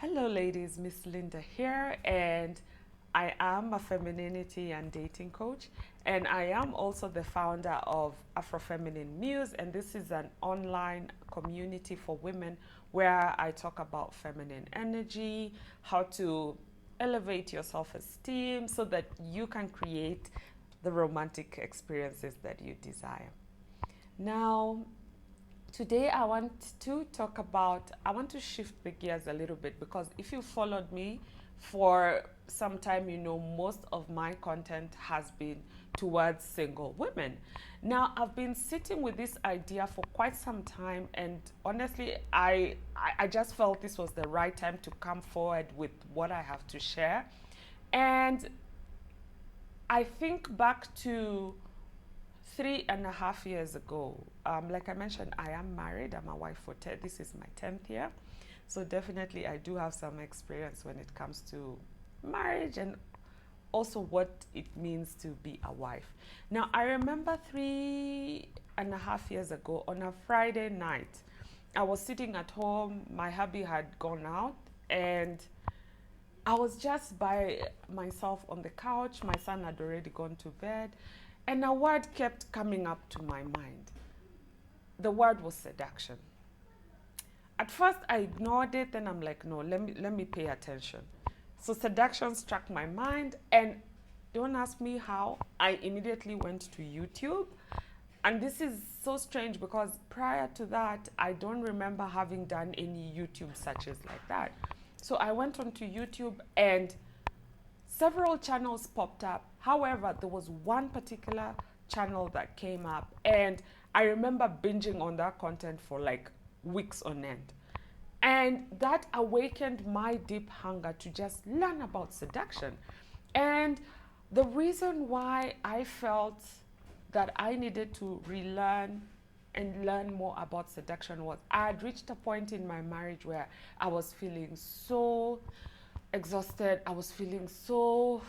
Hello, ladies. Miss Linda here, and I am a femininity and dating coach, and I am also the founder of Afro-Feminine Muse, and this is an online community for women where I talk about feminine energy, how to elevate your self-esteem so that you can create the romantic experiences that you desire. Now, today I want to shift the gears a little bit because if you followed me for some time, you know most of my content has been towards single women. Now, I've been sitting with this idea for quite some time, and honestly, I just felt this was the right time to come forward with what I have to share. And I think back to 3.5 years ago. Like I mentioned, I am married. I'm a wife for 10. This is my 10th year. So definitely I do have some experience when it comes to marriage and also what it means to be a wife. Now, I remember 3.5 years ago on a Friday night, I was sitting at home. My hubby had gone out, and I was just by myself on the couch. My son had already gone to bed, and a word kept coming up to my mind. The word was seduction. At first, I ignored it, then I'm like, no, let me pay attention. So seduction struck my mind, and don't ask me how. I immediately went to YouTube, and this is so strange because prior to that, I don't remember having done any YouTube searches like that. So I went onto YouTube, and several channels popped up. However, there was one particular channel that came up, and I remember binging on that content for like weeks on end. And that awakened my deep hunger to just learn about seduction. And the reason why I felt that I needed to relearn and learn more about seduction was I had reached a point in my marriage where I was feeling so exhausted. I was feeling so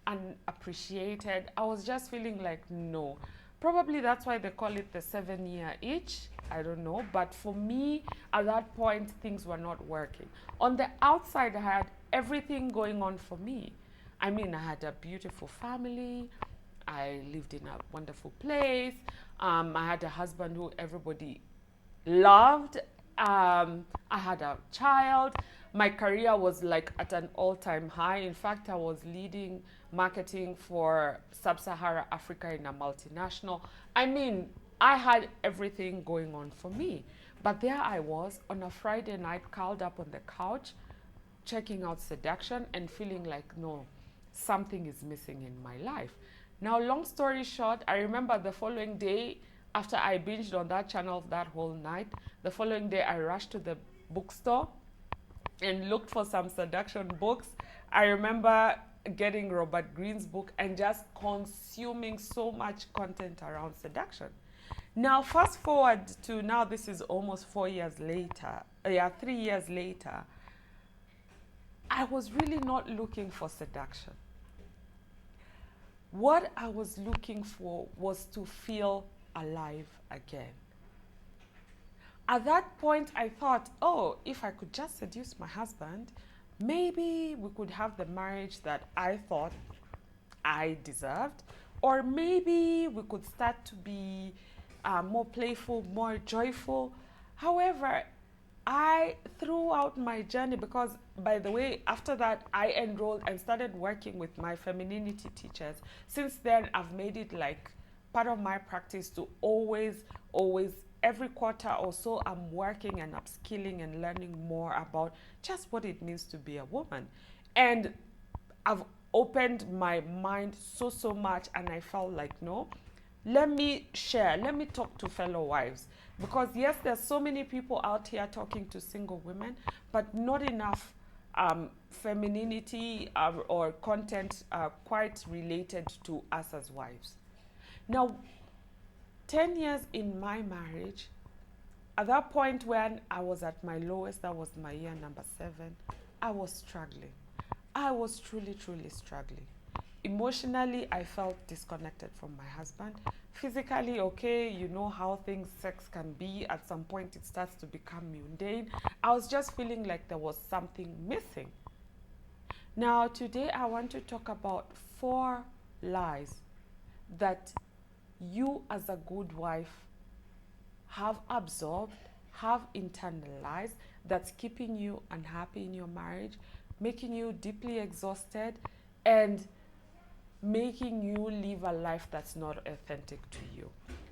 unappreciated. I was just feeling like, no. Probably that's why they call it the 7 year itch. I don't know. But for me, at that point, things were not working. On the outside, I had everything going on for me. I mean, I had a beautiful family. I lived in a wonderful place. I had a husband who everybody loved. I had a child. My career was like at an all-time high. In fact, I was leading marketing for sub-Saharan Africa in a multinational. I mean, I had everything going on for me. But there I was on a Friday night, curled up on the couch, checking out seduction and feeling like, no, something is missing in my life. Now, long story short, I remember the following day, after I binged on that channel that whole night, the following day I rushed to the bookstore and looked for some seduction books. I remember getting Robert Greene's book and just consuming so much content around seduction. Now, fast forward to now, this is almost 4 years later, 3 years later, I was really not looking for seduction. What I was looking for was to feel alive again. At that point, I thought, oh, if I could just seduce my husband, maybe we could have the marriage that I thought I deserved, or maybe we could start to be more playful, more joyful. However, I throughout my journey, because by the way, after that, I enrolled and started working with my femininity teachers. Since then, I've made it like part of my practice to always, every quarter or so, I'm working and upskilling and learning more about just what it means to be a woman. And I've opened my mind so much, and I felt like, no, let me share, let me talk to fellow wives. Because yes, there's so many people out here talking to single women, but not enough femininity or content quite related to us as wives. Now, 10 years in my marriage, at that point when I was at my lowest, that was my year number 7, I was struggling. I was truly struggling. Emotionally, I felt disconnected from my husband. Physically, okay, you know how things, sex can be. At some point, it starts to become mundane. I was just feeling like there was something missing. Now, today, I want to talk about 4 lies that you, as a good wife, have absorbed, have internalized, that's keeping you unhappy in your marriage, making you deeply exhausted, and making you live a life that's not authentic to you.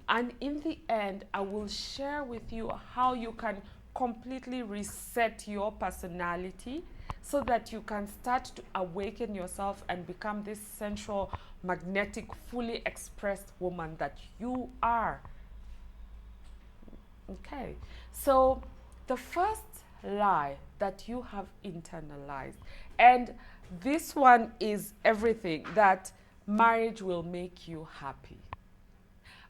And in the end, I will share with you how you can completely reset your personality so that you can start to awaken yourself and become this sensual, magnetic, fully expressed woman that you are. Okay, so the first lie that you have internalized, and this one is everything, that marriage will make you happy.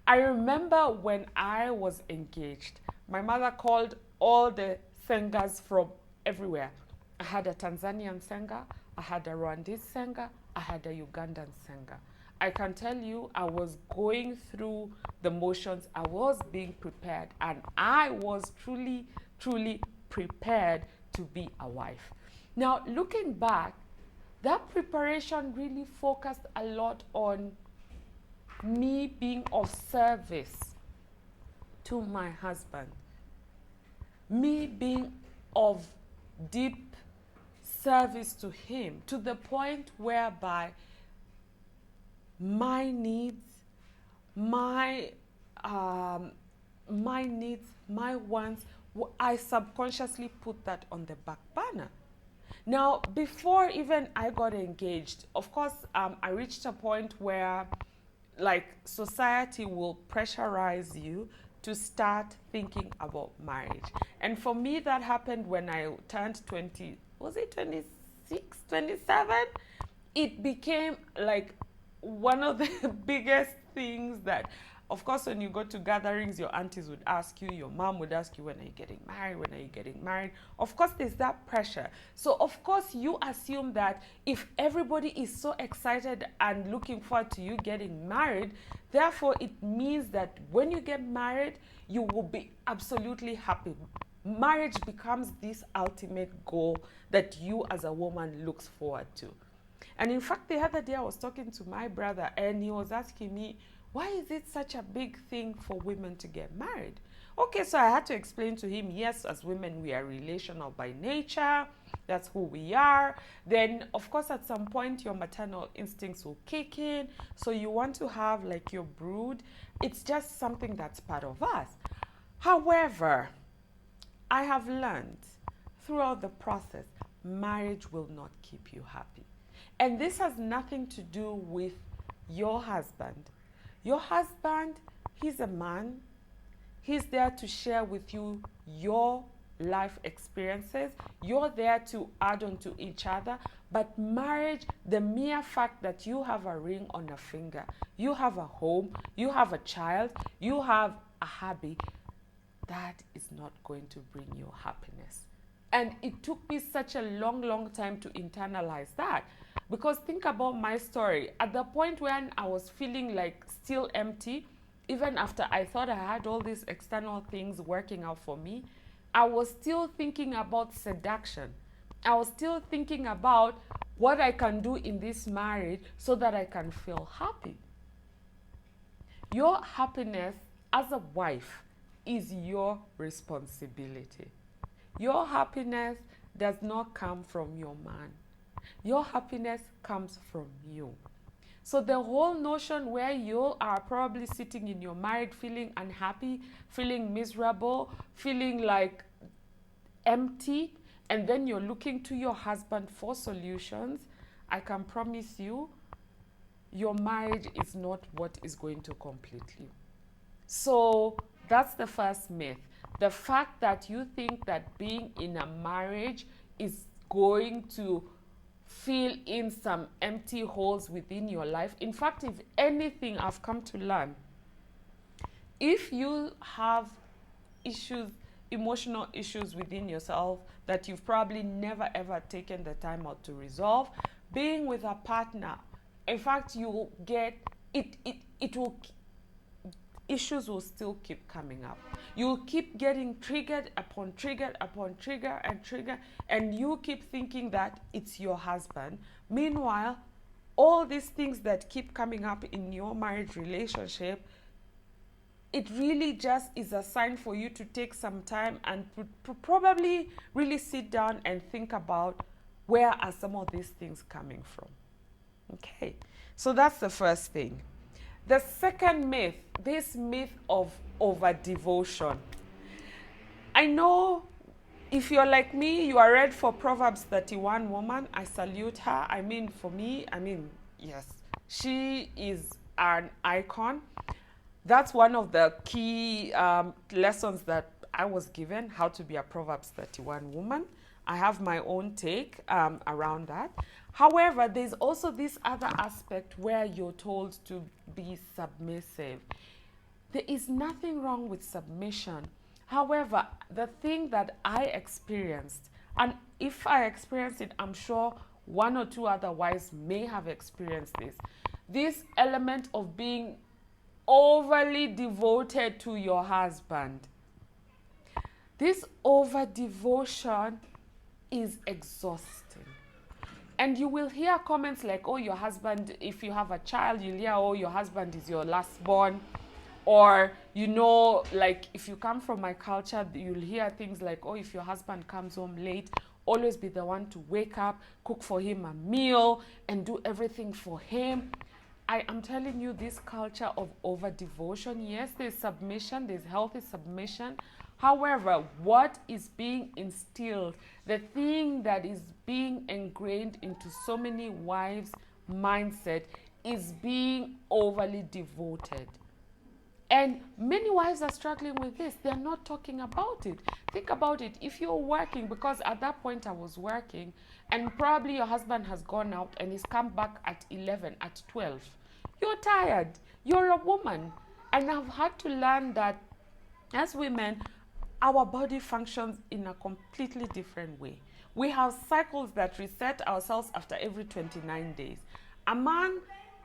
I remember when I was engaged, my mother called all the singers from everywhere. I had a Tanzanian singer, I had a Rwandese singer, I had a Ugandan singer. I can tell you, I was going through the motions, I was being prepared, and I was truly, truly prepared to be a wife. Now, looking back, that preparation really focused a lot on me being of service to my husband, me being of deep service to him, to the point whereby my needs, my my needs, my wants, I subconsciously put that on the back burner. Now, before even I got engaged, of course, I reached a point where, like, society will pressurize you to start thinking about marriage. And for me, that happened when I turned 20, was it 26, 27? It became like one of the biggest things that, of course, when you go to gatherings, your aunties would ask you, your mom would ask you, when are you getting married? When are you getting married? Of course, there's that pressure. So, of course, you assume that if everybody is so excited and looking forward to you getting married, therefore, it means that when you get married, you will be absolutely happy. Marriage becomes this ultimate goal that you as a woman looks forward to. And in fact, the other day I was talking to my brother and he was asking me, why is it such a big thing for women to get married? Okay, so I had to explain to him, yes, as women, we are relational by nature. That's who we are. Then, of course, at some point, your maternal instincts will kick in. So you want to have like your brood. It's just something that's part of us. However, I have learned throughout the process, marriage will not keep you happy. And this has nothing to do with your husband. Your husband, he's a man. He's there to share with you your life experiences. You're there to add on to each other. But marriage, the mere fact that you have a ring on a finger, you have a home, you have a child, you have a hobby, that is not going to bring you happiness. And it took me such a long, long time to internalize that. Because think about my story. At the point when I was feeling like still empty, even after I thought I had all these external things working out for me, I was still thinking about seduction. I was still thinking about what I can do in this marriage so that I can feel happy. Your happiness as a wife is your responsibility. Your happiness does not come from your man. Your happiness comes from you. So the whole notion where you are probably sitting in your marriage feeling unhappy, feeling miserable, feeling like empty, and then you're looking to your husband for solutions, I can promise you, your marriage is not what is going to complete you. So that's the first myth. The fact that you think that being in a marriage is going to fill in some empty holes within your life. In fact, if anything, I've come to learn, if you have issues, emotional issues within yourself that you've probably never ever taken the time out to resolve, being with a partner In fact, you will get it will issues will still keep coming up. You'll keep getting triggered upon trigger upon trigger and trigger, and you keep thinking that it's your husband. Meanwhile, all these things that keep coming up in your marriage relationship, it really just is a sign for you to take some time and probably really sit down and think about where are some of these things coming from. Okay, so that's the first thing. The second myth, this myth of over devotion. I know if you're like me, you are read for Proverbs 31 woman. I salute her. I mean, for me, yes, she is an icon. That's one of the key lessons that I was given, how to be a Proverbs 31 woman. I have my own take around that. However, there's also this other aspect where you're told to be submissive. There is nothing wrong with submission. However, the thing that I experienced, and if I experienced it, I'm sure one or two other wives may have experienced this element of being overly devoted to your husband. This over devotion is exhausting. And you will hear comments like, oh, your husband, if you have a child, you'll hear, oh, your husband is your last born. Or, like if you come from my culture, you'll hear things like, oh, if your husband comes home late, always be the one to wake up, cook for him a meal, and do everything for him. I am telling you, this culture of over devotion, yes, there's submission, there's healthy submission. However, what is being instilled, the thing that is being ingrained into so many wives' mindset is being overly devoted. And many wives are struggling with this. They're not talking about it. Think about it. If you're working, because at that point I was working, and probably your husband has gone out and he's come back at 11, at 12. You're tired. You're a woman. And I've had to learn that as women, our body functions in a completely different way. We have cycles that reset ourselves after every 29 days. A man,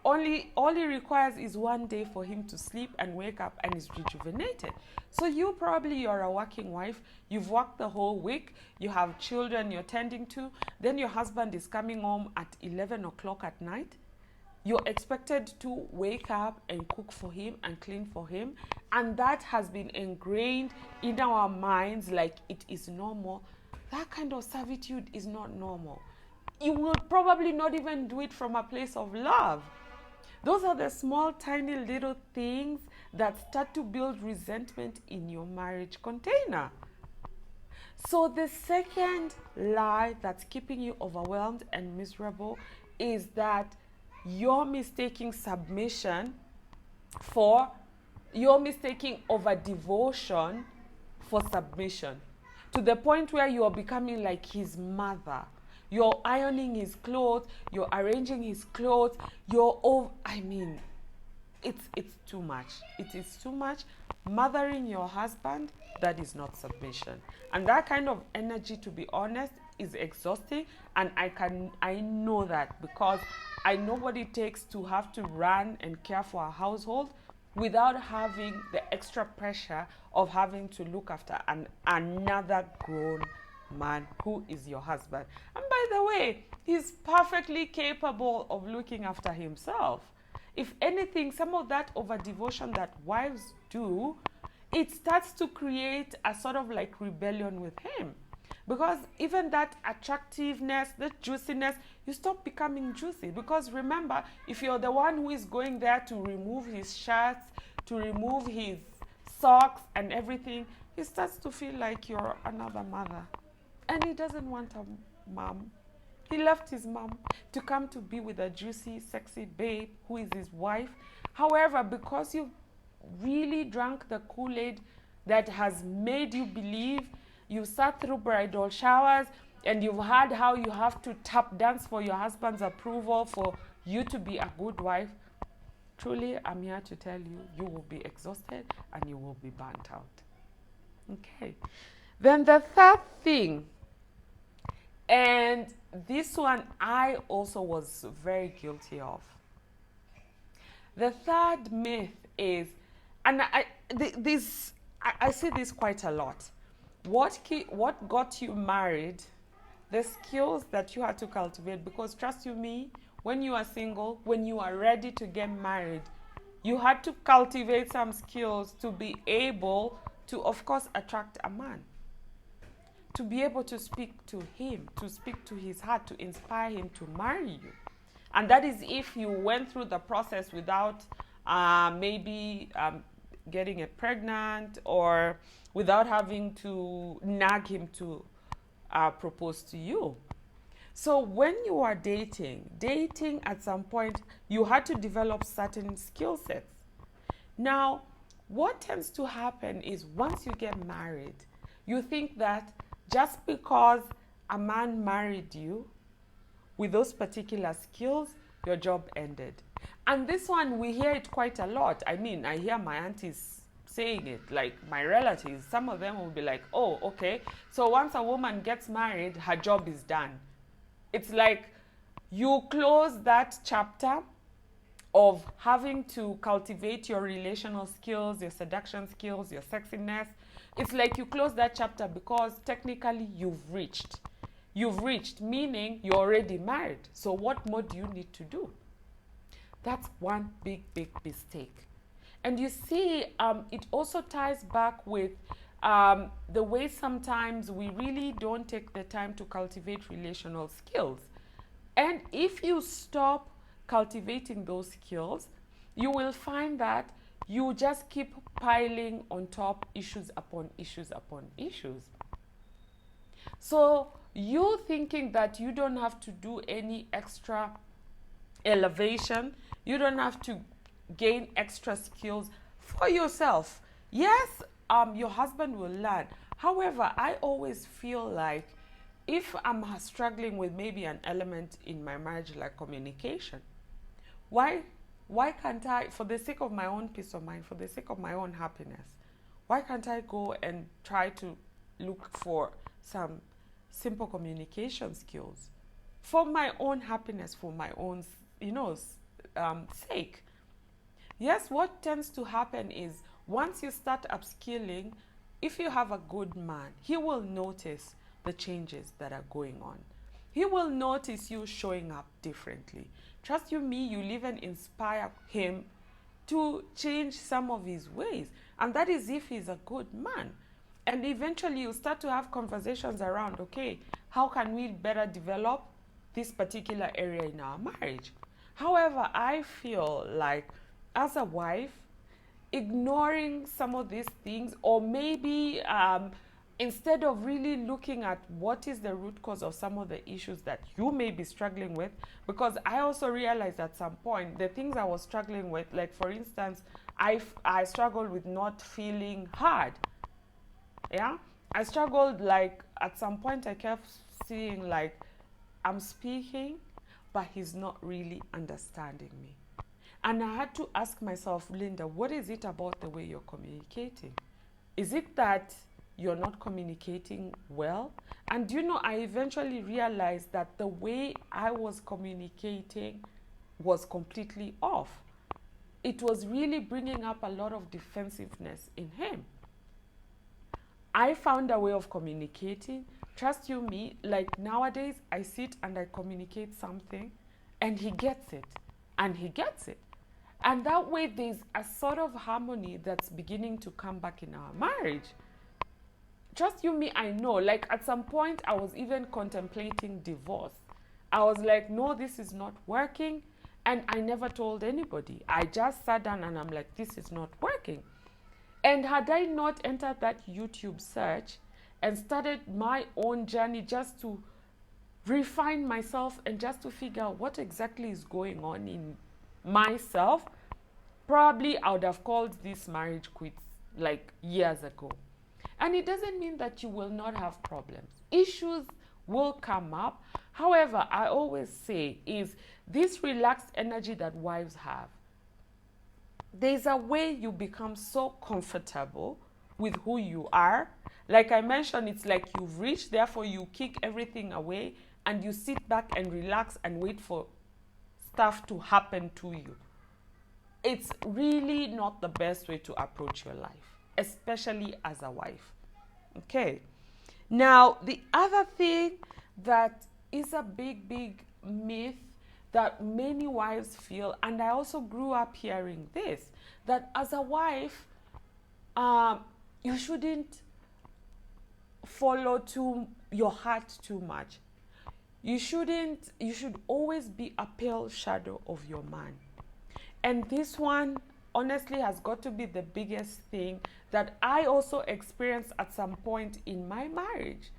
all he requires is 1 day for him to sleep and wake up and is rejuvenated. So you're a working wife, you've worked the whole week, you have children you're tending to, then your husband is coming home at 11 o'clock at night. You're expected to wake up and cook for him and clean for him. And that has been ingrained in our minds like it is normal. That kind of servitude is not normal. You will probably not even do it from a place of love. Those are the small, tiny little things that start to build resentment in your marriage container. So the second lie that's keeping you overwhelmed and miserable is that you're mistaking over devotion for submission, to the point where you are becoming like his mother. You're ironing his clothes, you're arranging his clothes, it's too much. It is too much. Mothering your husband, that is not submission. And that kind of energy, to be honest, is exhausting. And I know that because I know what it takes to have to run and care for a household without having the extra pressure of having to look after another grown man who is your husband. And by the way, he's perfectly capable of looking after himself. If anything, some of that over devotion that wives do, it starts to create a sort of like rebellion with him. Because even that attractiveness, the juiciness, you stop becoming juicy. Because remember, if you're the one who is going there to remove his shirts, to remove his socks and everything, he starts to feel like you're another mother. And he doesn't want a mom. He left his mom to come to be with a juicy, sexy babe who is his wife. However, because you really drank the Kool-Aid that has made you believe, you sat through bridal showers and you've heard how you have to tap dance for your husband's approval for you to be a good wife, truly, I'm here to tell you, you will be exhausted and you will be burnt out. Okay. Then the third thing, and this one I also was very guilty of. The third myth is, and I see this quite a lot. What got you married? The skills that you had to cultivate, because trust you me, when you are single, when you are ready to get married, you had to cultivate some skills to be able to, of course, attract a man, to be able to speak to him, to speak to his heart, to inspire him to marry you. And that is if you went through the process without maybe getting it pregnant, or without having to nag him to propose to you. So when you are dating at some point, you had to develop certain skill sets. Now, what tends to happen is once you get married, you think that just because a man married you with those particular skills, your job ended. And this one, we hear it quite a lot. I mean, I hear my aunties saying it, like my relatives, some of them will be like, oh, okay, so once a woman gets married, her job is done. It's like you close that chapter of having to cultivate your relational skills, your seduction skills, your sexiness. It's like you close that chapter because technically you've reached. You've reached, meaning you're already married. So what more do you need to do? That's one big, big mistake. And you see, it also ties back with the way sometimes we really don't take the time to cultivate relational skills. And if you stop cultivating those skills, you will find that you just keep piling on top issues upon issues upon issues. So you thinking that you don't have to do any extra elevation, you don't have to gain extra skills for yourself. Yes, your husband will learn. However, I always feel like if I'm struggling with maybe an element in my marriage like communication, why can't I, for the sake of my own peace of mind, for the sake of my own happiness, why can't I go and try to look for some simple communication skills for my own happiness, for my own, sake? Yes, what tends to happen is once you start upskilling, if you have a good man, he will notice the changes that are going on. He will notice you showing up differently. Trust you me, you'll even inspire him to change some of his ways. And that is if he's a good man. And eventually you start to have conversations around, okay, how can we better develop this particular area in our marriage? However, I feel like as a wife, ignoring some of these things, or maybe instead of really looking at what is the root cause of some of the issues that you may be struggling with, because I also realized at some point the things I was struggling with, like for instance, I struggled with not feeling heard. Yeah, I struggled, like at some point I kept seeing like I'm speaking, but he's not really understanding me. And I had to ask myself, Linda, what is it about the way you're communicating? Is it that you're not communicating well? And I eventually realized that the way I was communicating was completely off. It was really bringing up a lot of defensiveness in him. I found a way of communicating. Trust you me, like nowadays I sit and I communicate something and he gets it. And he gets it. And that way there's a sort of harmony that's beginning to come back in our marriage. Trust you me, I know. Like at some point I was even contemplating divorce. I was like, no, this is not working. And I never told anybody. I just sat down and I'm like, this is not working. And had I not entered that YouTube search and started my own journey just to refine myself and just to figure out what exactly is going on in myself, probably I would have called this marriage quits like years ago. And it doesn't mean that you will not have problems. Issues will come up. However, I always say is this relaxed energy that wives have. There's a way you become so comfortable with who you are. Like I mentioned, it's like you've reached, therefore you kick everything away and you sit back and relax and wait for stuff to happen to you. it's really not the best way to approach your life, especially as a wife. Okay. Now, the other thing that is a big myth that many wives feel, and I also grew up hearing this, that as a wife, you shouldn't follow your heart too much. You should always be a pale shadow of your man. And this one honestly has got to be the biggest thing that I also experienced at some point in my marriage,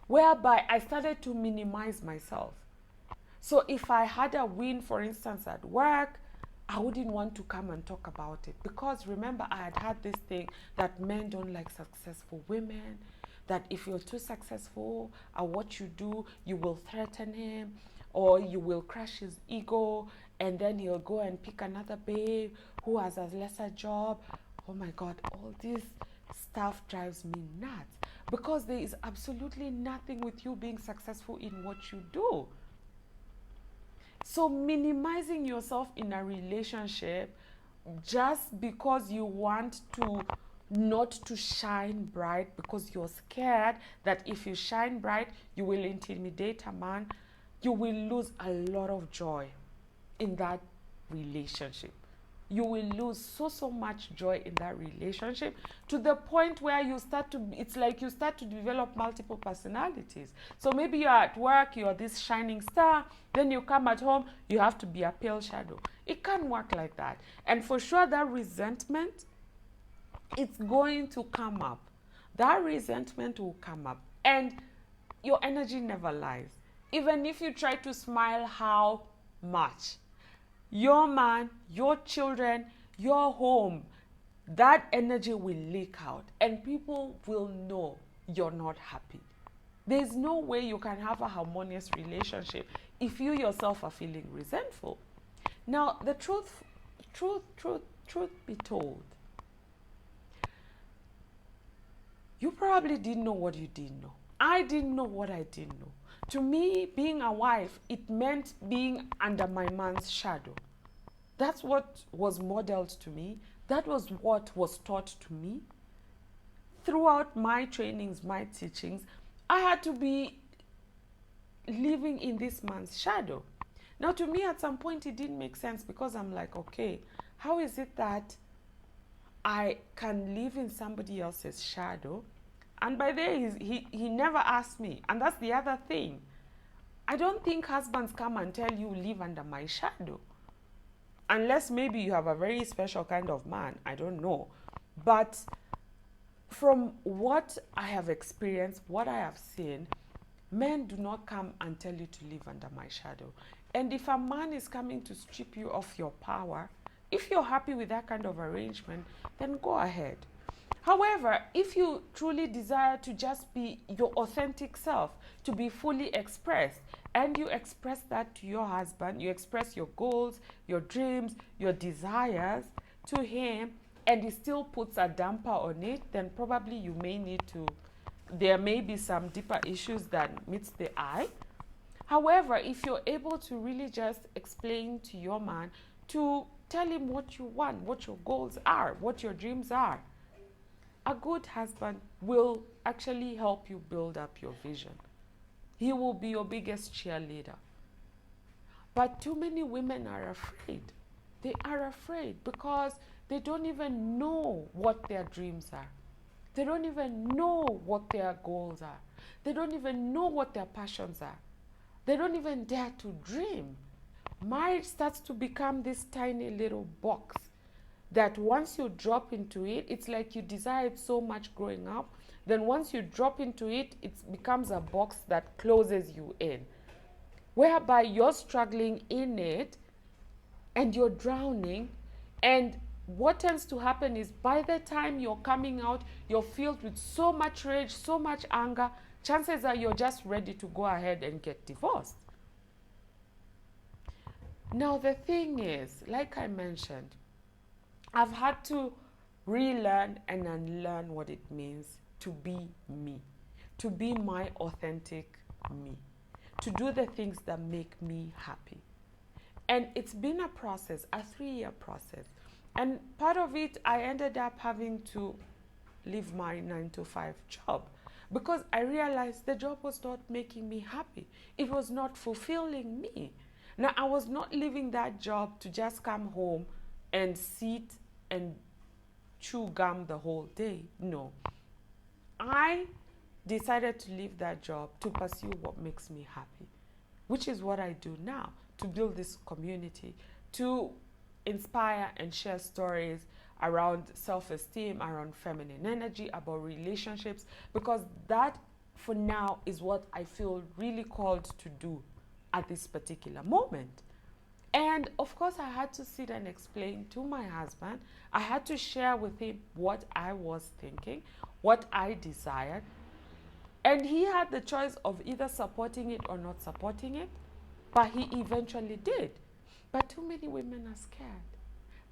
whereby I started to minimize myself. So if I had a win, for instance, at work, I wouldn't want to come and talk about it, because remember, I had this thing that men don't like successful women, that if you're too successful at what you do, you will threaten him, or you will crush his ego, and then he'll go and pick another babe who has a lesser job. Oh my God, all this stuff drives me nuts, because there is absolutely nothing with you being successful in what you do. So minimizing yourself in a relationship just because you want to not to shine bright, because you're scared that if you shine bright, you will intimidate a man, you will lose a lot of joy in that relationship. You will lose so much joy in that relationship, to the point where it's like you start to develop multiple personalities. So maybe you're at work, you're this shining star, then you come at home, you have to be a pale shadow. It can't work like that. And for sure, that resentment, it's going to come up. That resentment will come up, and your energy never lies. Even if you try to smile, how much? Your man, your children, your home, that energy will leak out, and people will know you're not happy. There's no way you can have a harmonious relationship if you yourself are feeling resentful. Now, the truth be told, you probably didn't know what you didn't know. I didn't know what I didn't know. To me, being a wife, it meant being under my man's shadow. That's what was modeled to me. That was what was taught to me. Throughout my trainings, my teachings, I had to be living in this man's shadow. Now, to me, at some point, it didn't make sense, because I'm like, okay, how is it that I can live in somebody else's shadow? And by then, he never asked me. And that's the other thing. I don't think husbands come and tell you, live under my shadow. Unless maybe you have a very special kind of man. I don't know. But from what I have experienced, what I have seen, men do not come and tell you to live under my shadow. And if a man is coming to strip you of your power, if you're happy with that kind of arrangement, then go ahead. However, if you truly desire to just be your authentic self, to be fully expressed, and you express that to your husband, you express your goals, your dreams, your desires to him, and he still puts a damper on it, then probably you may need to, there may be some deeper issues that meets the eye. However, if you're able to really just explain to your man, to tell him what you want, what your goals are, what your dreams are, a good husband will actually help you build up your vision. He will be your biggest cheerleader. But too many women are afraid. They are afraid because they don't even know what their dreams are. They don't even know what their goals are. They don't even know what their passions are. They don't even dare to dream. Marriage starts to become this tiny little box that once you drop into it, it's like you desired so much growing up. Then once you drop into it, it becomes a box that closes you in, whereby you're struggling in it and you're drowning. And what tends to happen is, by the time you're coming out, you're filled with so much rage, so much anger, chances are you're just ready to go ahead and get divorced. Now, the thing is, like I mentioned, I've had to relearn and unlearn what it means to be me, to be my authentic me, to do the things that make me happy. And it's been a process, a 3-year process. And part of it, I ended up having to leave my 9 to 5 job because I realized the job was not making me happy. It was not fulfilling me. Now, I was not leaving that job to just come home and sit and chew gum the whole day. No. I decided to leave that job to pursue what makes me happy, which is what I do now, to build this community, to inspire and share stories around self-esteem, around feminine energy, about relationships, because that for now is what I feel really called to do at this particular moment. And of course, I had to sit and explain to my husband. I had to share with him what I was thinking, what I desired. And he had the choice of either supporting it or not supporting it, but he eventually did. But too many women are scared.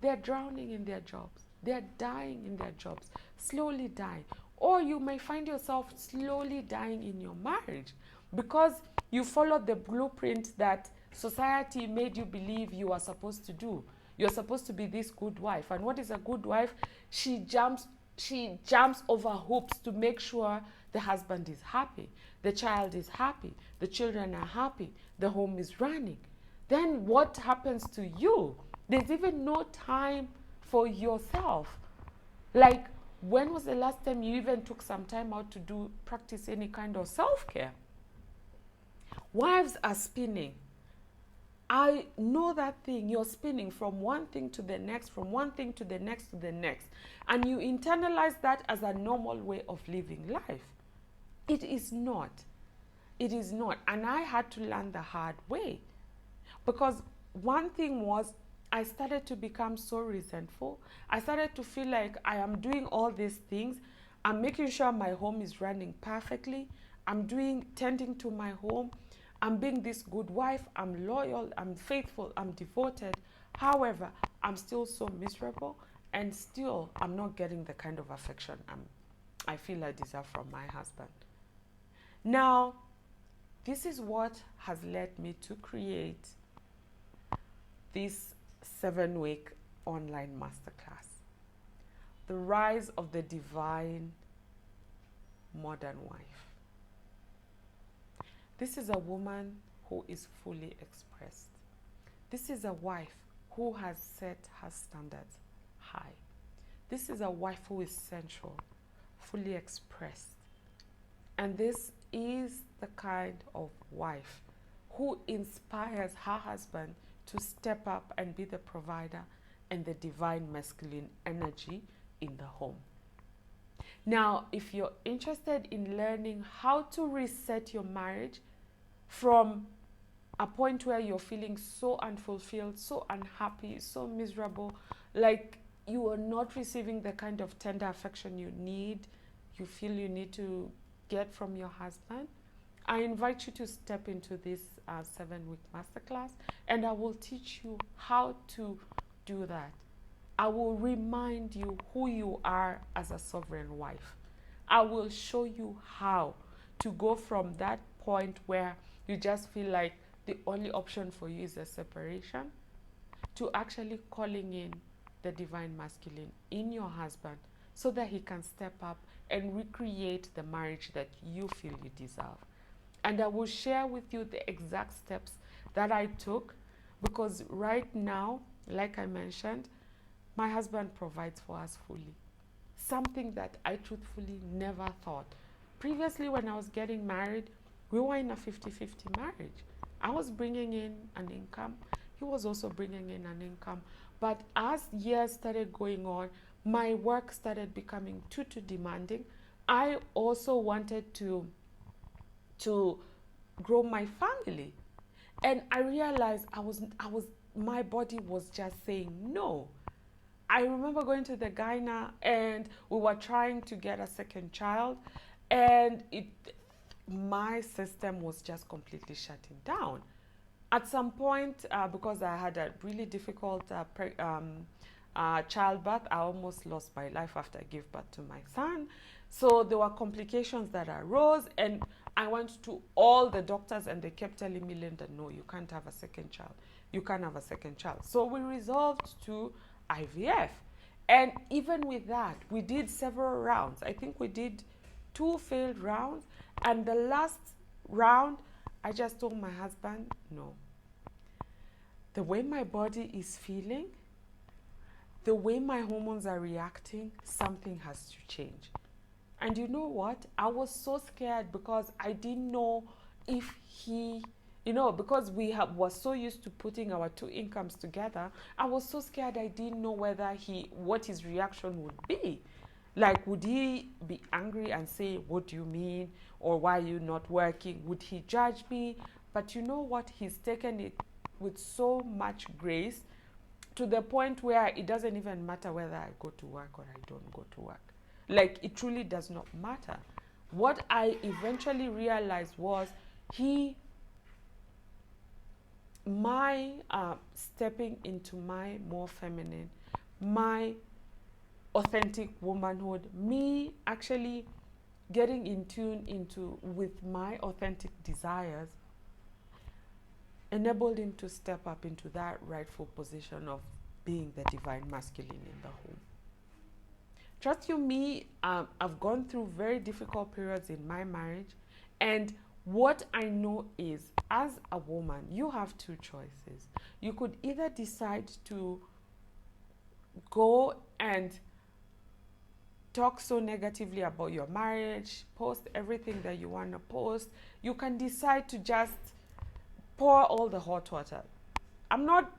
They're drowning in their jobs. They're dying in their jobs, slowly dying. Or you may find yourself slowly dying in your marriage because you followed the blueprint that society made you believe you are supposed to do. You're supposed to be this good wife. And what is a good wife? She jumps over hoops to make sure the husband is happy, the child is happy, the children are happy, the home is running. Then what happens to you? There's even no time for yourself. Like, when was the last time you even took some time out to practice any kind of self-care? Wives are spinning. I know that thing. You're spinning from one thing to the next, from one thing to the next to the next. And you internalize that as a normal way of living life. It is not. It is not. And I had to learn the hard way. Because one thing was, I started to become so resentful. I started to feel like I am doing all these things. I'm making sure my home is running perfectly. I'm tending to my home. I'm being this good wife. I'm loyal. I'm faithful. I'm devoted. However, I'm still so miserable, and still I'm not getting the kind of affection I feel I deserve from my husband. Now, this is what has led me to create this 7-week online masterclass. The Rise of the Divine Modern Wife. This is a woman who is fully expressed. This is a wife who has set her standards high. This is a wife who is sensual, fully expressed. And this is the kind of wife who inspires her husband to step up and be the provider and the divine masculine energy in the home. Now, if you're interested in learning how to reset your marriage from a point where you're feeling so unfulfilled, so unhappy, so miserable, like you are not receiving the kind of tender affection you feel you need to get from your husband, I invite you to step into this 7-week masterclass, and I will teach you how to do that. I will remind you who you are as a sovereign wife. I will show you how to go from that point where you just feel like the only option for you is a separation, to actually calling in the divine masculine in your husband so that he can step up and recreate the marriage that you feel you deserve. And I will share with you the exact steps that I took, because right now, like I mentioned, my husband provides for us fully. Something that I truthfully never thought. Previously, when I was getting married, we were in a 50-50 marriage. I was bringing in an income. He was also bringing in an income. But as years started going on, my work started becoming too demanding. I also wanted to grow my family. And I realized my body was just saying no. I remember going to the gyna and we were trying to get a second child, and my system was just completely shutting down. At some point, because I had a really difficult childbirth, I almost lost my life after I gave birth to my son. So there were complications that arose, and I went to all the doctors and they kept telling me, Linda, no, you can't have a second child. You can't have a second child. So we resolved to IVF. And even with that, we did several rounds. I think we did 2 failed rounds. And the last round, I just told my husband, no. The way my body is feeling, the way my hormones are reacting, something has to change. And you know what? I was so scared because I didn't know if he, because was so used to putting our 2 incomes together. I was so scared. I didn't know what his reaction would be. Like, would he be angry and say, what do you mean? Or why are you not working? Would he judge me? But you know what? He's taken it with so much grace, to the point where it doesn't even matter whether I go to work or I don't go to work. Like, it truly does not matter. What I eventually realized was my stepping into my more feminine, my authentic womanhood, me actually getting in tune with my authentic desires, enabled him to step up into that rightful position of being the divine masculine in the home. Trust you me, I've gone through very difficult periods in my marriage, and what I know is, as a woman, you have 2 choices. You could either decide to go and talk so negatively about your marriage, post everything that you want to post. You can decide to just pour all the hot water. I'm not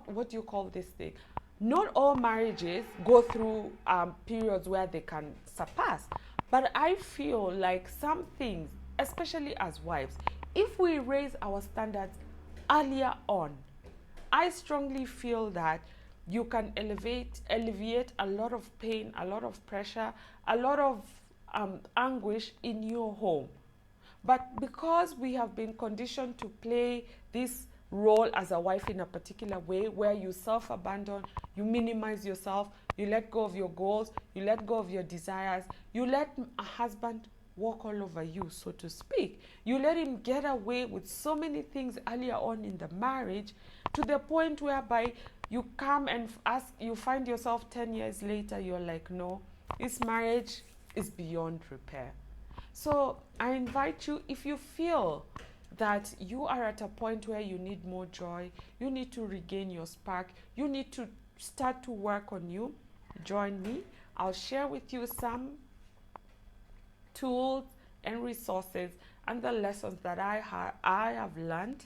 what do you call this thing? Not all marriages go through periods where they can surpass. But I feel like some things, especially as wives, if we raise our standards earlier on, I strongly feel that you can alleviate a lot of pain, a lot of pressure, a lot of anguish in your home. But because we have been conditioned to play this role as a wife in a particular way, where you self-abandon, you minimize yourself, you let go of your goals, you let go of your desires, you let a husband walk all over you, so to speak. You let him get away with so many things earlier on in the marriage, to the point whereby you come and you find yourself 10 years later, you're like, no, this marriage is beyond repair. So I invite you, if you feel that you are at a point where you need more joy, you need to regain your spark, you need to start to work on you, join me. I'll share with you some tools and resources and the lessons that I have learned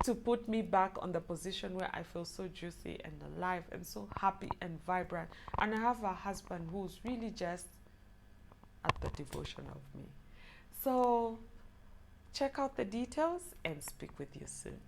to put me back on the position where I feel so juicy and alive and so happy and vibrant. And I have a husband who's really just at the devotion of me. So check out the details and speak with you soon.